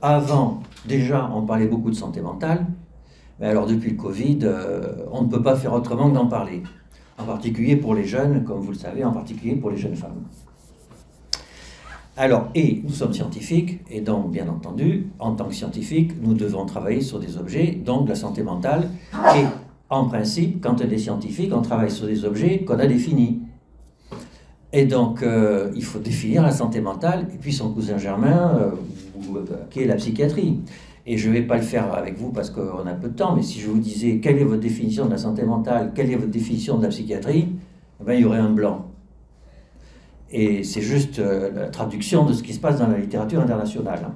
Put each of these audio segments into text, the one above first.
avant, déjà, on parlait beaucoup de santé mentale, mais alors depuis le Covid, on ne peut pas faire autrement que d'en parler. En particulier pour les jeunes, comme vous le savez, en particulier pour les jeunes femmes. Alors, et nous sommes scientifiques, et donc, bien entendu, en tant que scientifiques, nous devons travailler sur des objets, donc de la santé mentale, et en principe, quand on est scientifique, on travaille sur des objets qu'on a définis. Et donc, il faut définir la santé mentale, et puis son cousin germain, qui est la psychiatrie. Et je ne vais pas le faire avec vous parce qu'on a peu de temps, mais si je vous disais quelle est votre définition de la santé mentale, quelle est votre définition de la psychiatrie, eh bien, il y aurait un blanc. Et c'est juste la traduction de ce qui se passe dans la littérature internationale.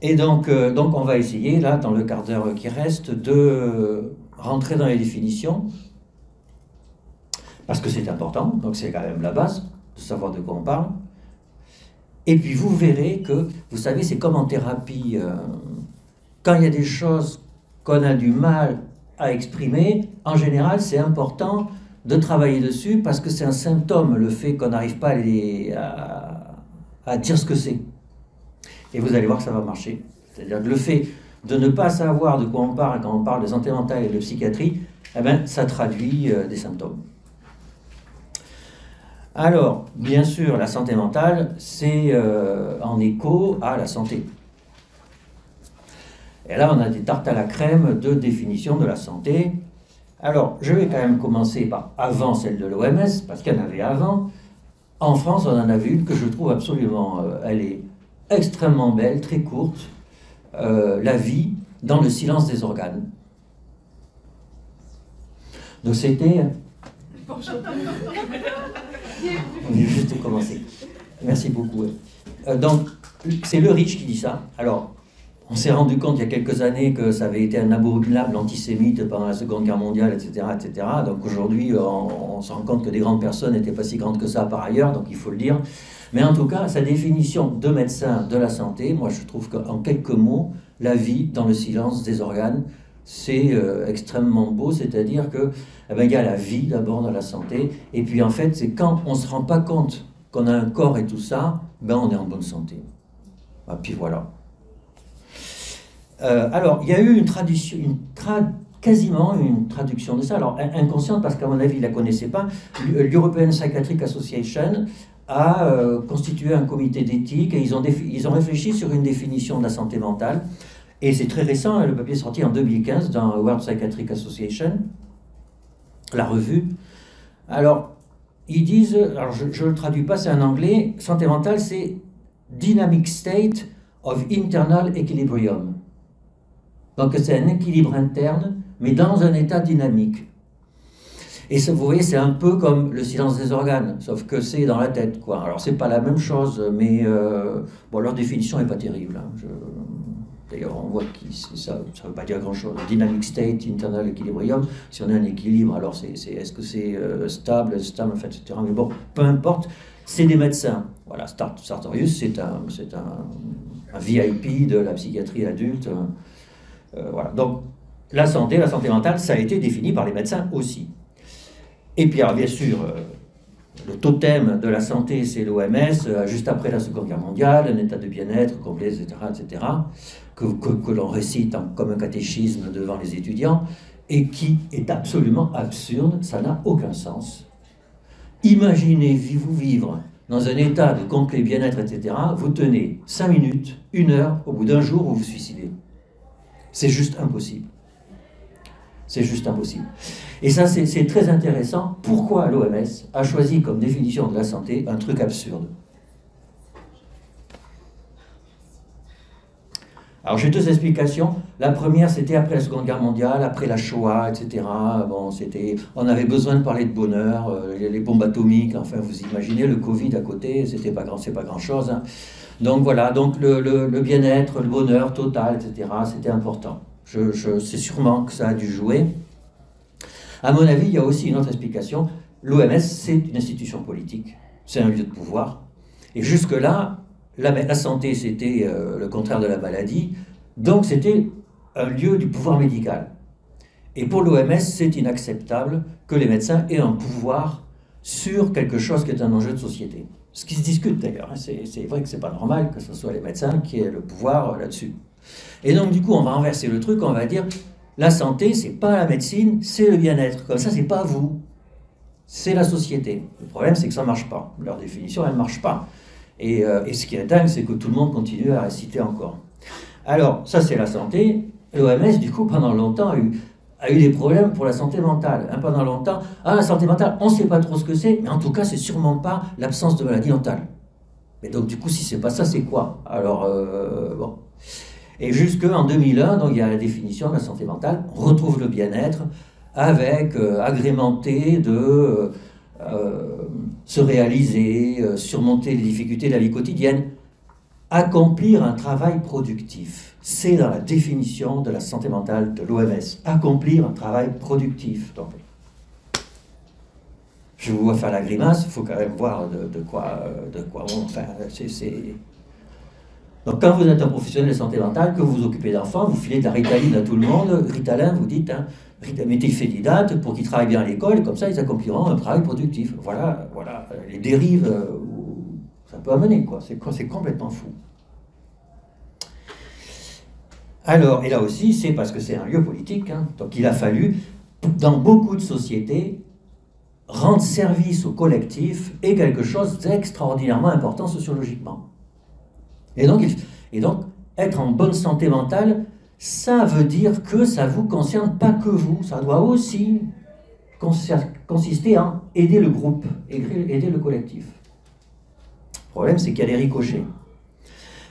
Et donc on va essayer, là, dans le quart d'heure qui reste, de rentrer dans les définitions, parce que c'est important, donc c'est quand même la base, de savoir de quoi on parle. Et puis vous verrez que, vous savez, c'est comme en thérapie, quand il y a des choses qu'on a du mal à exprimer, en général, c'est important de travailler dessus parce que c'est un symptôme, le fait qu'on n'arrive pas à dire ce que c'est. Et vous allez voir que ça va marcher. C'est-à-dire que le fait de ne pas savoir de quoi on parle quand on parle de santé mentale et de psychiatrie, eh bien, ça traduit des symptômes. Alors, bien sûr, la santé mentale, c'est en écho à la santé. Et là, on a des tartes à la crème de définition de la santé. Alors, je vais quand même commencer par avant celle de l'OMS, parce qu'il y en avait avant. En France, on en avait une que je trouve absolument, elle est extrêmement belle, très courte. La vie dans le silence des organes. Donc c'était... On vient juste de commencer. Merci beaucoup. Donc, c'est Le Riche qui dit ça. Alors, on s'est rendu compte il y a quelques années que ça avait été un abominable antisémite pendant la Seconde Guerre mondiale, etc. etc. Donc aujourd'hui, on se rend compte que des grandes personnes n'étaient pas si grandes que ça par ailleurs, donc il faut le dire. Mais en tout cas, sa définition de médecin de la santé, moi je trouve qu'en quelques mots, la vie dans le silence des organes, c'est extrêmement beau, c'est-à-dire que il y a la vie d'abord dans la santé, et puis en fait, c'est quand on ne se rend pas compte qu'on a un corps et tout ça, on est en bonne santé. Et puis voilà. Alors, il y a eu une traduction, quasiment une traduction de ça, alors inconsciente parce qu'à mon avis, il ne la connaissait pas. L'European Psychiatric Association a constitué un comité d'éthique et ils ont réfléchi sur une définition de la santé mentale. Et c'est très récent, le papier est sorti en 2015 dans World Psychiatric Association, la revue. Alors, ils disent, alors je ne le traduis pas, c'est en anglais, santé mentale, c'est Dynamic State of Internal Equilibrium. Donc c'est un équilibre interne, mais dans un état dynamique. Et ça, vous voyez, c'est un peu comme le silence des organes, sauf que c'est dans la tête, quoi. Alors c'est pas la même chose, mais bon, leur définition n'est pas terrible. Hein. D'ailleurs, on voit que ça ne veut pas dire grand-chose. Dynamic state, internal equilibrium, si on a un équilibre, alors est-ce que c'est stable, instable, en fait, etc. Mais bon, peu importe, c'est des médecins. Voilà, Sartorius, c'est un VIP de la psychiatrie adulte. Voilà. Donc, la santé mentale, ça a été défini par les médecins aussi. Et puis, alors, bien sûr, le totem de la santé, c'est l'OMS, juste après la Seconde Guerre mondiale, un état de bien-être complet, etc., que l'on récite comme un catéchisme devant les étudiants, et qui est absolument absurde, ça n'a aucun sens. Imaginez-vous vivre dans un état de complet bien-être, etc., vous tenez 5 minutes, 1 heure, au bout d'un jour, vous vous suicidez. C'est juste impossible. C'est juste impossible. Et ça, c'est très intéressant. Pourquoi l'OMS a choisi comme définition de la santé un truc absurde? Alors j'ai 2 explications. La première, c'était après la Seconde Guerre mondiale, après la Shoah, etc. Bon, on avait besoin de parler de bonheur, les bombes atomiques, enfin vous imaginez le Covid à côté, c'est pas grand-chose. Hein. Donc voilà, donc le bien-être, le bonheur total, etc. C'était important. C'est sûrement que ça a dû jouer. À mon avis, il y a aussi une autre explication. L'OMS, c'est une institution politique, c'est un lieu de pouvoir. Et jusque-là, la santé, c'était le contraire de la maladie, donc c'était un lieu du pouvoir médical. Et pour l'OMS, c'est inacceptable que les médecins aient un pouvoir sur quelque chose qui est un enjeu de société. Ce qui se discute d'ailleurs, hein. C'est vrai que c'est pas normal que ce soit les médecins qui aient le pouvoir là-dessus. Et donc du coup, on va renverser le truc, on va dire, la santé, c'est pas la médecine, c'est le bien-être. Comme ça, c'est pas vous, c'est la société. Le problème, c'est que ça marche pas. Leur définition, elle marche pas. Et ce qui est dingue, c'est que tout le monde continue à réciter encore. Alors, ça c'est la santé. L'OMS, du coup, pendant longtemps, a eu des problèmes pour la santé mentale. Hein, pendant longtemps, la santé mentale, on ne sait pas trop ce que c'est, mais en tout cas, c'est sûrement pas l'absence de maladie mentale. Mais donc, du coup, si c'est pas ça, c'est quoi? Alors, bon. Et jusqu'en 2001, donc, il y a la définition de la santé mentale. On retrouve le bien-être avec agrémenté de se réaliser, surmonter les difficultés de la vie quotidienne, accomplir un travail productif. C'est dans la définition de la santé mentale de l'OMS. Accomplir un travail productif. Donc, je vous vois faire la grimace, il faut quand même voir de quoi on... Enfin, Donc quand vous êtes un professionnel de santé mentale, que vous vous occupez d'enfants, vous filez de la Ritaline à tout le monde, Ritalin, vous dites, hein, mettez Fédidate pour qu'ils travaillent bien à l'école, et comme ça ils accompliront un travail productif. Voilà les dérives où ça peut amener, quoi. C'est complètement fou. Alors, et là aussi, c'est parce que c'est un lieu politique, hein, donc il a fallu, dans beaucoup de sociétés, rendre service au collectif est quelque chose d'extraordinairement important sociologiquement. Et donc, être en bonne santé mentale, ça veut dire que ça ne vous concerne pas que vous, ça doit aussi consister à aider le groupe, aider le collectif. Le problème, c'est qu'il y a des ricochets.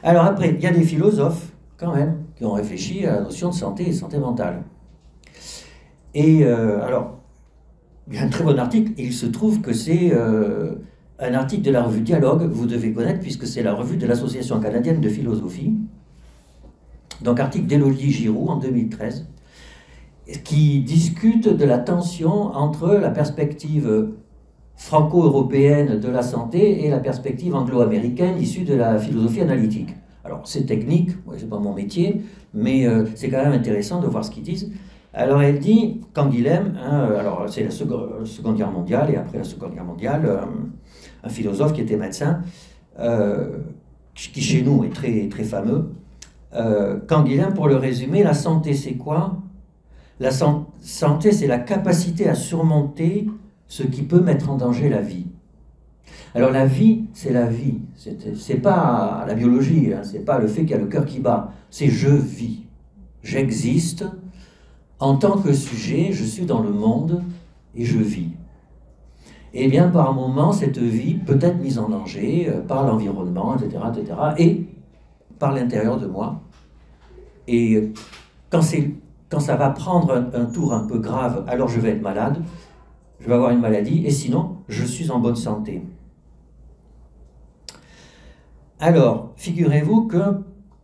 Alors après, il y a des philosophes, quand même, qui ont réfléchi à la notion de santé et santé mentale. Et alors, il y a un très bon article, et il se trouve que c'est un article de la revue Dialogue, vous devez connaître, puisque c'est la revue de l'Association canadienne de philosophie. Donc, article d'Élodie Giroux en 2013, qui discute de la tension entre la perspective franco-européenne de la santé et la perspective anglo-américaine issue de la philosophie analytique. Alors, c'est technique, moi, c'est pas mon métier, mais c'est quand même intéressant de voir ce qu'ils disent. Alors, elle dit, Canguilhem, hein, alors c'est la Seconde Guerre mondiale, et après la Seconde Guerre mondiale, un philosophe qui était médecin, qui chez nous est très, très fameux. Canguilhem, pour le résumer, la santé, c'est quoi? La santé, c'est la capacité à surmonter ce qui peut mettre en danger la vie. Alors la vie, c'est la vie. C'est pas la biologie, hein, c'est pas le fait qu'il y a le cœur qui bat. C'est je vis. J'existe. En tant que sujet, je suis dans le monde et je vis. Et bien, par moment, cette vie peut être mise en danger par l'environnement, etc., et par l'intérieur de moi. Et quand ça va prendre un tour un peu grave, alors je vais être malade, je vais avoir une maladie, et sinon, je suis en bonne santé. Alors, figurez-vous que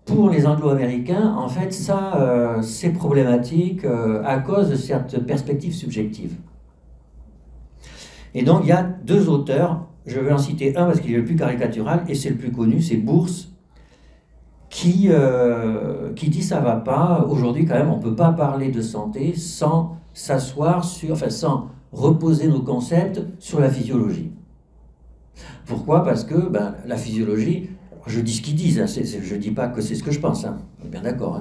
pour les anglo-américains, en fait, ça, c'est problématique à cause de cette perspective subjective. Et donc, il y a deux auteurs, je vais en citer un parce qu'il est le plus caricatural, et c'est le plus connu, c'est Bourse, qui dit ça va pas, aujourd'hui quand même, on ne peut pas parler de santé sans s'asseoir sans reposer nos concepts sur la physiologie. Pourquoi? Parce que la physiologie, je dis ce qu'ils disent, hein, je ne dis pas que c'est ce que je pense, hein, on est bien d'accord.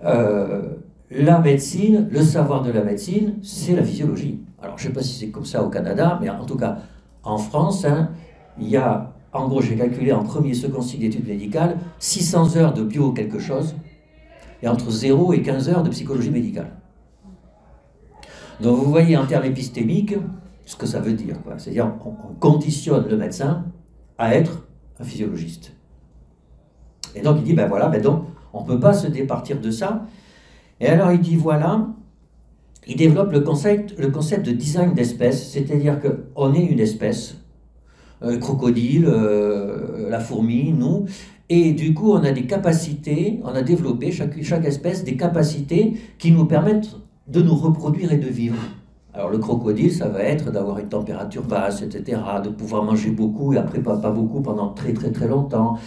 Hein. La médecine, le savoir de la médecine, c'est la physiologie. Alors je ne sais pas si c'est comme ça au Canada, mais en tout cas en France, hein, il y a, en gros j'ai calculé en premier second cycle d'études médicales, 600 heures de bio quelque chose, et entre 0 et 15 heures de psychologie médicale. Donc vous voyez en termes épistémiques ce que ça veut dire. C'est-à-dire on conditionne le médecin à être un physiologiste. Et donc il dit, donc on ne peut pas se départir de ça. Et alors il dit, voilà, il développe le concept de design d'espèce, c'est-à-dire qu'on est une espèce, crocodile, la fourmi, nous, et du coup on a des capacités, on a développé, chaque espèce, des capacités qui nous permettent de nous reproduire et de vivre. Alors le crocodile, ça va être d'avoir une température basse, etc., de pouvoir manger beaucoup et après pas beaucoup pendant très très très longtemps.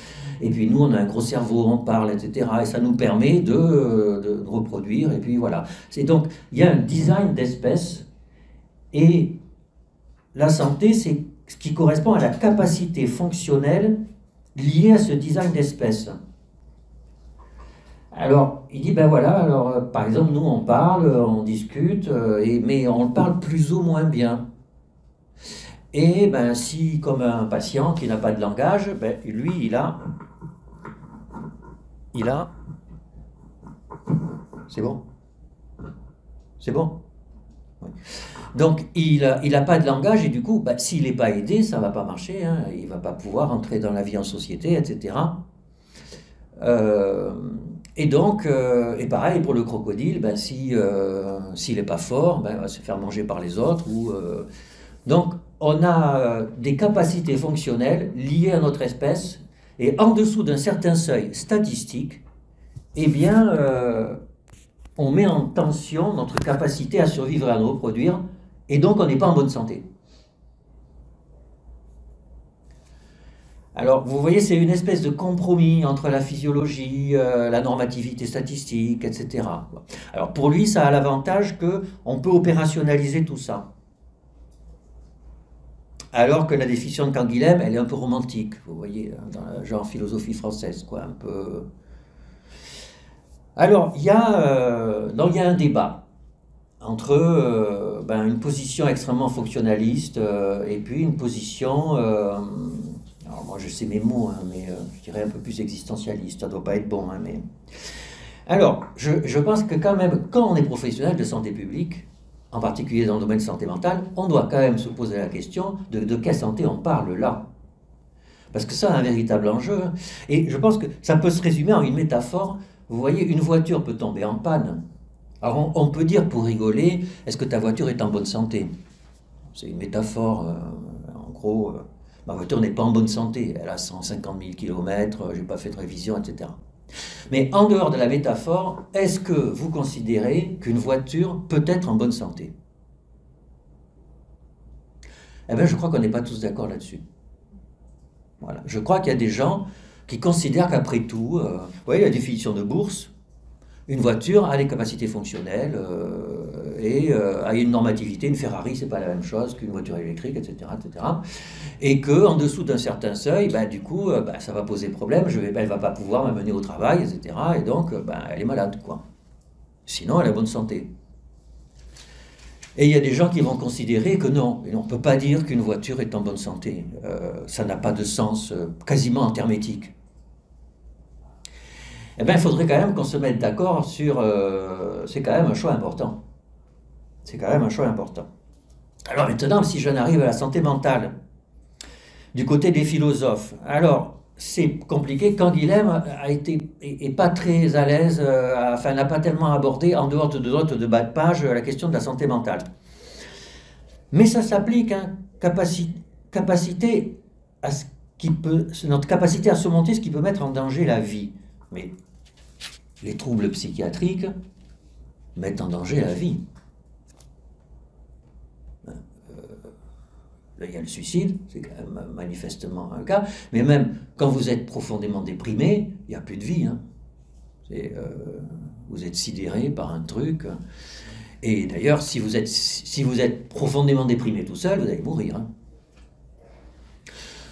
Et puis nous, on a un gros cerveau, on parle, etc., et ça nous permet de reproduire, et puis voilà. C'est donc, il y a un design d'espèce, et la santé, ce qui correspond à la capacité fonctionnelle liée à ce design d'espèce. Alors, il dit, ben voilà, alors par exemple, nous on parle, on discute, mais on parle plus ou moins bien. Et ben si, comme un patient qui n'a pas de langage, ben, lui, il a, c'est bon? C'est bon? Oui. Donc, il a pas de langage et du coup, ben, s'il n'est pas aidé, ça ne va pas marcher, hein, il ne va pas pouvoir entrer dans la vie en société, etc. Et donc, et pareil pour le crocodile, ben, s'il n'est pas fort, ben, il va se faire manger par les autres. Donc, on a des capacités fonctionnelles liées à notre espèce, et en dessous d'un certain seuil statistique, eh bien, on met en tension notre capacité à survivre et à nous reproduire, et donc on n'est pas en bonne santé. Alors, vous voyez, c'est une espèce de compromis entre la physiologie, la normativité statistique, etc. Alors, pour lui, ça a l'avantage qu'on peut opérationnaliser tout ça. Alors que la définition de Canguilhem, elle est un peu romantique, vous voyez, dans la genre philosophie française, quoi, un peu... Alors, il y a un débat entre une position extrêmement fonctionnaliste et puis une position... alors moi je sais mes mots, hein, mais je dirais un peu plus existentialiste, ça ne doit pas être bon. Hein, mais... Alors, je pense que quand même, quand on est professionnel de santé publique, en particulier dans le domaine de santé mentale, on doit quand même se poser la question de quelle santé on parle là. Parce que ça a un véritable enjeu. Et je pense que ça peut se résumer en une métaphore. Vous voyez, une voiture peut tomber en panne. Alors on peut dire pour rigoler, est-ce que ta voiture est en bonne santé? C'est une métaphore, en gros... ma voiture n'est pas en bonne santé, elle a 150 000 km, je n'ai pas fait de révision, etc. Mais en dehors de la métaphore, est-ce que vous considérez qu'une voiture peut être en bonne santé? Eh bien, je crois qu'on n'est pas tous d'accord là-dessus. Voilà. Je crois qu'il y a des gens qui considèrent qu'après tout, vous voyez la définition de Bourse, une voiture a des capacités fonctionnelles et a une normativité. Une Ferrari, c'est pas la même chose qu'une voiture électrique, etc., etc. Et qu'en dessous d'un certain seuil, du coup, ça va poser problème. Elle va pas pouvoir m'amener au travail, etc. Et donc, elle est malade, quoi. Sinon, elle a bonne santé. Et il y a des gens qui vont considérer que non, on ne peut pas dire qu'une voiture est en bonne santé. Ça n'a pas de sens, quasiment en termes éthiques. Eh bien, il faudrait quand même qu'on se mette d'accord sur... c'est quand même un choix important. C'est quand même un choix important. Alors maintenant, si j'en arrive à la santé mentale, du côté des philosophes, alors c'est compliqué. Canguilhem est pas très à l'aise, n'a pas tellement abordé, en dehors de notes de bas de page, la question de la santé mentale. Mais ça s'applique, hein, capacité à ce qui peut... notre capacité à surmonter ce qui peut mettre en danger la vie. Mais les troubles psychiatriques mettent en danger la vie. Là, il y a le suicide, c'est quand même manifestement un cas, mais même quand vous êtes profondément déprimé, il n'y a plus de vie. Hein. Vous êtes sidéré par un truc. Et d'ailleurs, si vous êtes profondément déprimé tout seul, vous allez mourir. Hein.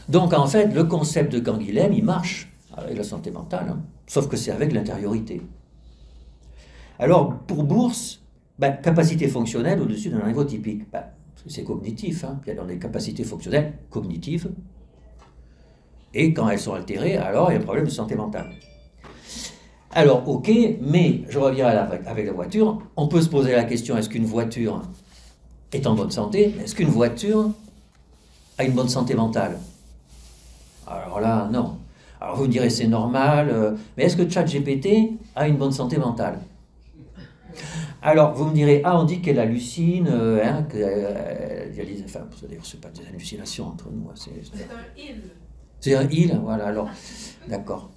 Donc en fait, le concept de Canguilhem, il marche avec la santé mentale, hein. Sauf que c'est avec l'intériorité. Alors, pour Bourse, capacité fonctionnelle au-dessus d'un niveau typique. C'est cognitif, hein. Il y a des capacités fonctionnelles cognitives, et quand elles sont altérées, alors il y a un problème de santé mentale. Alors, ok, mais je reviens avec la voiture, on peut se poser la question, est-ce qu'une voiture est en bonne santé? Est-ce qu'une voiture a une bonne santé mentale? Alors là, non. Alors vous me direz, c'est normal, mais est-ce que ChatGPT a une bonne santé mentale? Alors vous me direz, on dit qu'elle hallucine, enfin, d'ailleurs, c'est pas des hallucinations entre nous. C'est un il. C'est un il, voilà, alors, d'accord.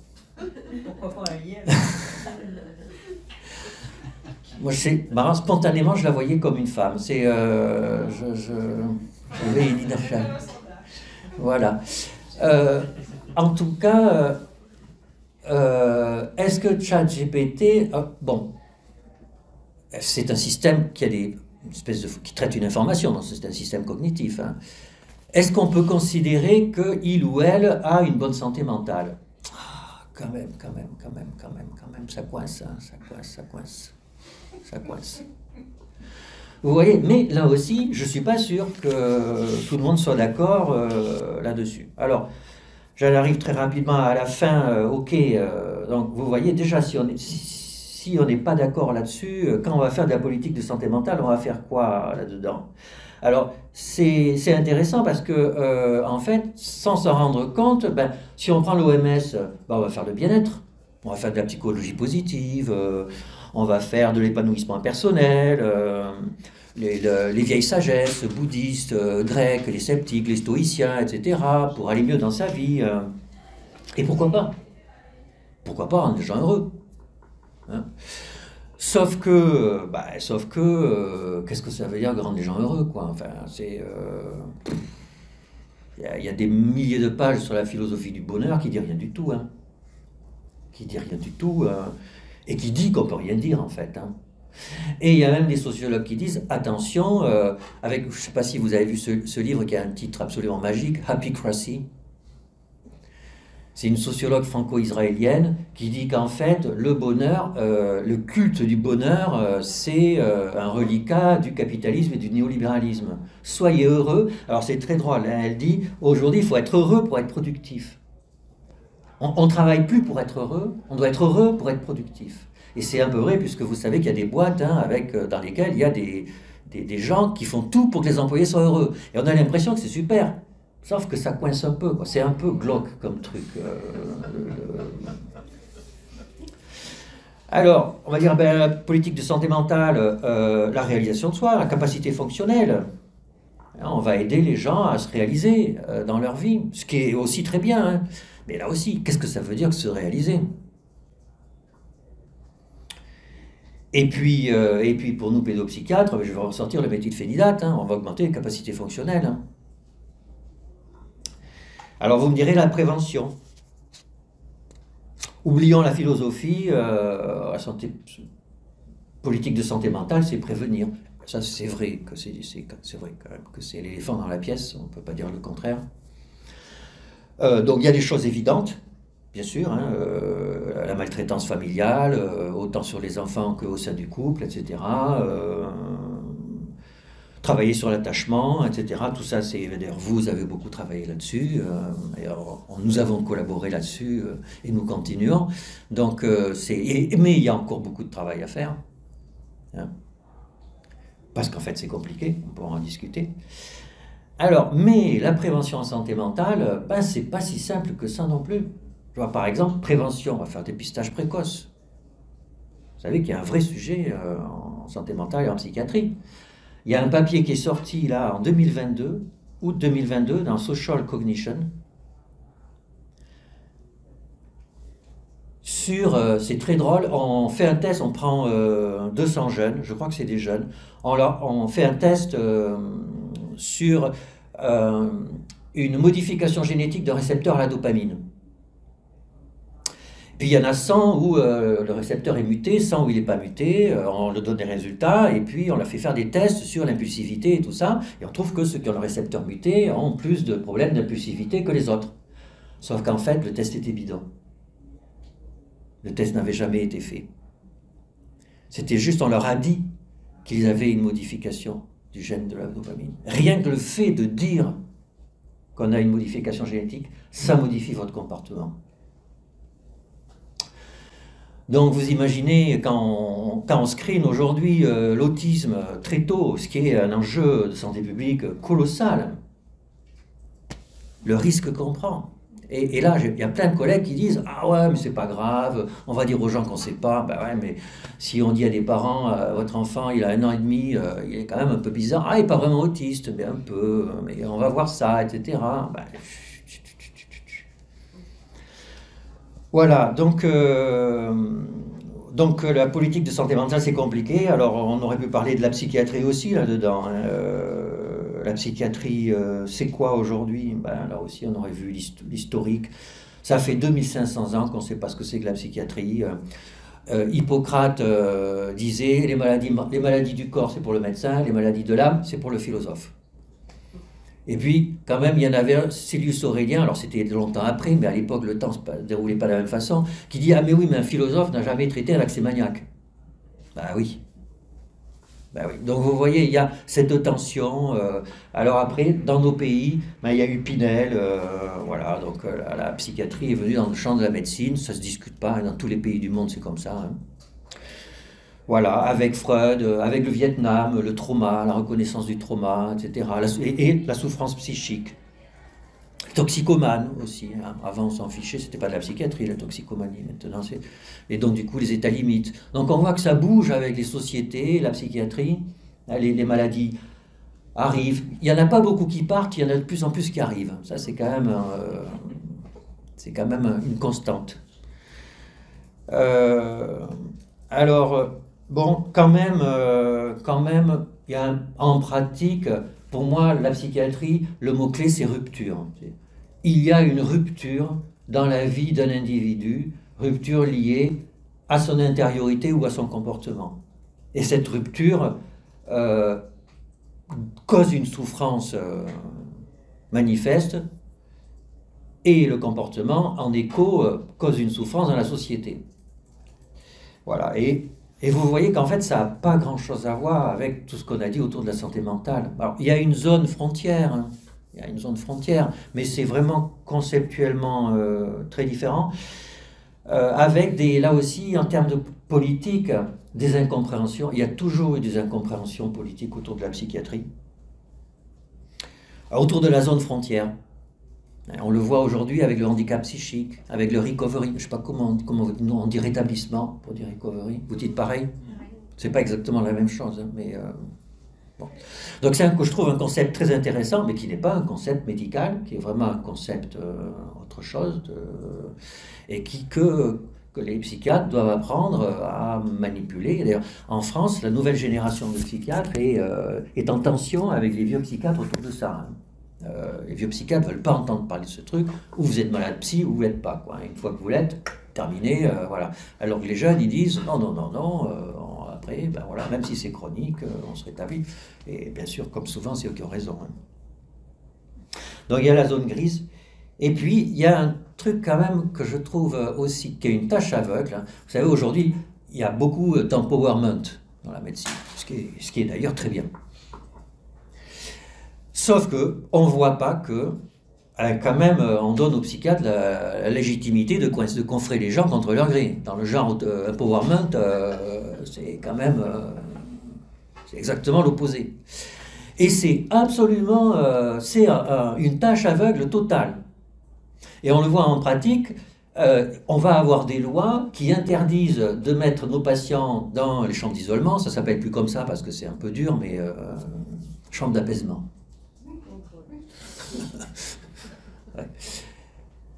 Pourquoi pas un il? Moi, c'est marrant, spontanément, je la voyais comme une femme. C'est, j'avais une idée. Voilà. En tout cas, est-ce que ChatGPT... bon, c'est un système qui a qui traite une information, donc c'est un système cognitif. Hein. est-ce qu'on peut considérer qu'il ou elle a une bonne santé mentale? Quand même, ça coince, hein, ça coince. Vous voyez, mais là aussi, je ne suis pas sûr que tout le monde soit d'accord là-dessus. Alors, j'en arrive très rapidement à la fin, ok, donc vous voyez déjà, si on n'est pas d'accord là-dessus, quand on va faire de la politique de santé mentale, on va faire quoi là-dedans? Alors, c'est intéressant parce que, en fait, sans s'en rendre compte, ben, si on prend l'OMS, ben, on va faire le bien-être, on va faire de la psychologie positive, on va faire de l'épanouissement personnel, les vieilles sagesses bouddhistes, grecques, les sceptiques, les stoïciens, etc., pour aller mieux dans sa vie. Et pourquoi pas? Pourquoi pas rendre les gens heureux, hein? Sauf que, qu'est-ce que ça veut dire de rendre les gens heureux, quoi? Enfin, il y a des milliers de pages sur la philosophie du bonheur qui dit rien du tout, hein. Qui dit rien du tout, et qui dit qu'on peut rien dire, en fait, hein. Et il y a même des sociologues qui disent, attention, je ne sais pas si vous avez vu ce livre qui a un titre absolument magique, Happycracy. C'est une sociologue franco-israélienne qui dit qu'en fait, le bonheur, le culte du bonheur, c'est un reliquat du capitalisme et du néolibéralisme. Soyez heureux. Alors c'est très drôle, hein, elle dit, aujourd'hui, il faut être heureux pour être productif. On ne travaille plus pour être heureux, on doit être heureux pour être productif. Et c'est un peu vrai, puisque vous savez qu'il y a des boîtes, hein, dans lesquelles il y a des gens qui font tout pour que les employés soient heureux. Et on a l'impression que c'est super. Sauf que ça coince un peu, quoi. C'est un peu glauque comme truc. Alors, on va dire, ben, la politique de santé mentale, la réalisation de soi, la capacité fonctionnelle. On va aider les gens à se réaliser dans leur vie, ce qui est aussi très bien, hein. Mais là aussi, qu'est-ce que ça veut dire que se réaliser? Et puis pour nous pédopsychiatres, je vais ressortir le méthylphénidate, hein, on va augmenter les capacités fonctionnelles, hein. Alors vous me direz la prévention. Oublions la philosophie, la politique de santé mentale, c'est prévenir. Ça, c'est vrai que c'est vrai quand même que c'est l'éléphant dans la pièce, on ne peut pas dire le contraire. Donc il y a des choses évidentes, bien sûr, hein, la maltraitance familiale, autant sur les enfants qu'au sein du couple, etc. Travailler sur l'attachement, etc. Tout ça, d'ailleurs, vous avez beaucoup travaillé là-dessus, nous avons collaboré là-dessus, et nous continuons. Donc, mais il y a encore beaucoup de travail à faire, hein, parce qu'en fait, c'est compliqué, on pourra en discuter. Alors, mais la prévention en santé mentale, ben, c'est pas si simple que ça non plus. Je vois, par exemple, prévention, on va faire dépistage précoce. Vous savez qu'il y a un vrai sujet en santé mentale et en psychiatrie. Il y a un papier qui est sorti là en 2022, août 2022, dans Social Cognition, c'est très drôle, on fait un test, on prend 200 jeunes, je crois que c'est des jeunes, on fait un test sur une modification génétique d'un récepteur à la dopamine. Puis il y en a 100 où le récepteur est muté, 100 où il n'est pas muté, on leur donne des résultats, et puis on leur fait faire des tests sur l'impulsivité et tout ça, et on trouve que ceux qui ont le récepteur muté ont plus de problèmes d'impulsivité que les autres. Sauf qu'en fait, le test était bidon. Le test n'avait jamais été fait. C'était juste, on leur a dit qu'ils avaient une modification du gène de la dopamine. Rien que le fait de dire qu'on a une modification génétique, ça modifie votre comportement. Donc vous imaginez, quand on screen aujourd'hui l'autisme très tôt, ce qui est un enjeu de santé publique colossal, le risque qu'on prend. Et là, il y a plein de collègues qui disent « Ah ouais, mais c'est pas grave, on va dire aux gens qu'on sait pas. » Ben ouais, mais si on dit à des parents « Votre enfant, il a 1 an et demi, il est quand même un peu bizarre. Ah, il n'est pas vraiment autiste, mais un peu, mais on va voir ça, etc. » Ben, voilà, donc la politique de santé mentale, c'est compliqué. Alors, on aurait pu parler de la psychiatrie aussi, là-dedans, hein. La psychiatrie, c'est quoi aujourd'hui? Ben, là aussi, on aurait vu l'historique. Ça fait 2500 ans qu'on ne sait pas ce que c'est que la psychiatrie. Hippocrate disait, les maladies du corps, c'est pour le médecin, les maladies de l'âme, c'est pour le philosophe. Et puis, quand même, il y en avait un, Célius Aurélien, alors c'était longtemps après, mais à l'époque, le temps ne se déroulait pas de la même façon, qui dit: ah mais oui, mais un philosophe n'a jamais traité un accès maniaque. Ben oui. Ben oui. Donc vous voyez, il y a cette tension. Alors après, dans nos pays, ben, il y a eu Pinel, voilà, donc la psychiatrie est venue dans le champ de la médecine, ça ne se discute pas, hein, dans tous les pays du monde c'est comme ça. Hein. Voilà, avec Freud, avec le Vietnam, le trauma, la reconnaissance du trauma, etc. Et la souffrance psychique. Toxicomane aussi. Hein. Avant, on s'en fichait, c'était pas de la psychiatrie, la toxicomanie. Maintenant, c'est. Et donc, du coup, les états limites. Donc, on voit que ça bouge avec les sociétés, la psychiatrie, les maladies arrivent. Il n'y en a pas beaucoup qui partent, il y en a de plus en plus qui arrivent. Ça, c'est quand même une constante. Alors. Bon, quand même, il y a en pratique, pour moi, la psychiatrie, le mot-clé, c'est rupture. Il y a une rupture dans la vie d'un individu, rupture liée à son intériorité ou à son comportement. Et cette rupture cause une souffrance manifeste, et le comportement, en écho, cause une souffrance dans la société. Voilà, et vous voyez qu'en fait, ça n'a pas grand-chose à voir avec tout ce qu'on a dit autour de la santé mentale. Alors, il y a une zone frontière, hein. Il y a une zone frontière, mais c'est vraiment conceptuellement très différent, avec là aussi, en termes de politique, des incompréhensions. Il y a toujours eu des incompréhensions politiques autour de la psychiatrie, autour de la zone frontière. On le voit aujourd'hui avec le handicap psychique, avec le recovery. Je ne sais pas comment on dit rétablissement pour dire recovery. Vous dites pareil? C'est pas exactement la même chose, hein, mais bon. Donc je trouve un concept très intéressant, mais qui n'est pas un concept médical, qui est vraiment un concept autre chose, et que les psychiatres doivent apprendre à manipuler. D'ailleurs, en France, la nouvelle génération de psychiatres est en tension avec les vieux psychiatres autour de ça. Hein. Les vieux psychiatres ne veulent pas entendre parler de ce truc, ou vous êtes malade psy, ou vous l'êtes pas. Quoi. Une fois que vous l'êtes, terminé, voilà. Alors que les jeunes, ils disent non, après, ben voilà, même si c'est chronique, on se rétablit. Et bien sûr, comme souvent, c'est eux qui ont raison. Hein. Donc il y a la zone grise. Et puis, il y a un truc quand même que je trouve aussi, qui est une tâche aveugle. Hein. Vous savez, aujourd'hui, il y a beaucoup d'empowerment dans la médecine, ce qui est d'ailleurs très bien. Sauf qu'on ne voit pas que, quand même, on donne aux psychiatres la légitimité de confrer les gens contre leur gré. Dans le genre empowerment, c'est quand même c'est exactement l'opposé. Et c'est absolument une tâche aveugle totale. Et on le voit en pratique, on va avoir des lois qui interdisent de mettre nos patients dans les chambres d'isolement. Ça ne s'appelle plus comme ça parce que c'est un peu dur, mais chambre d'apaisement. Ouais.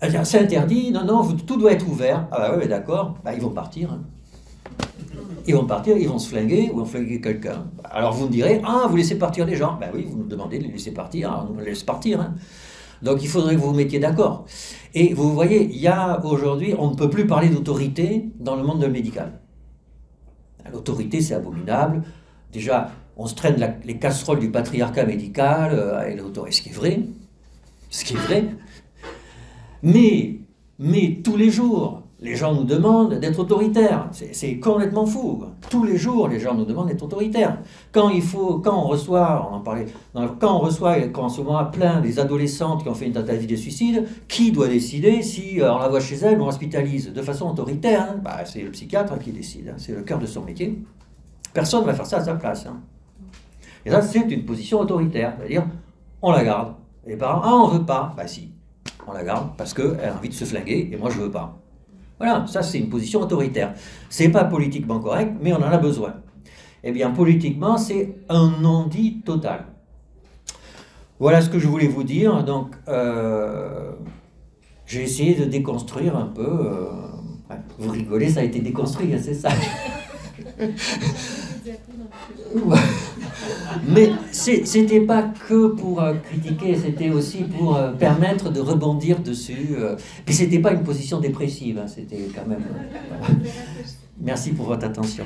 C'est interdit, non, tout doit être ouvert. Ah bah ouais, d'accord, bah, ils vont partir. Hein. Ils vont partir, ils vont se flinguer ou vont flinguer quelqu'un. Alors vous me direz, vous laissez partir les gens. Ben oui, vous nous demandez de les laisser partir, on les laisse partir. Hein. Donc il faudrait que vous vous mettiez d'accord. Et vous voyez, il y a aujourd'hui, on ne peut plus parler d'autorité dans le monde médical. L'autorité, c'est abominable. Déjà, on se traîne les casseroles du patriarcat médical avec l'autorité, ce qui est vrai. Ce qui est vrai. Mais tous les jours, les gens nous demandent d'être autoritaires. C'est complètement fou. Tous les jours, les gens nous demandent d'être autoritaires. Quand on reçoit, on en parlait, quand on se voit plein des adolescentes qui ont fait une tentative de suicide, qui doit décider si on la voit chez elle ou on l'hospitalise de façon autoritaire? Hein. Bah, c'est le psychiatre qui décide. Hein. C'est le cœur de son métier. Personne ne va faire ça à sa place. Hein. Et ça, c'est une position autoritaire. C'est-à-dire, on la garde. Les parents, on veut pas. Bah si, on la garde parce qu'elle a envie de se flinguer et moi je veux pas. Voilà, ça c'est une position autoritaire. C'est pas politiquement correct, mais on en a besoin. Eh bien, politiquement, c'est un non-dit total. Voilà ce que je voulais vous dire. Donc, j'ai essayé de déconstruire un peu. Vous rigolez, ça a été déconstruit, c'est ça. Mais c'était pas que pour critiquer, c'était aussi pour permettre de rebondir dessus. Puis c'était pas une position dépressive, hein, c'était quand même. Voilà. Merci pour votre attention.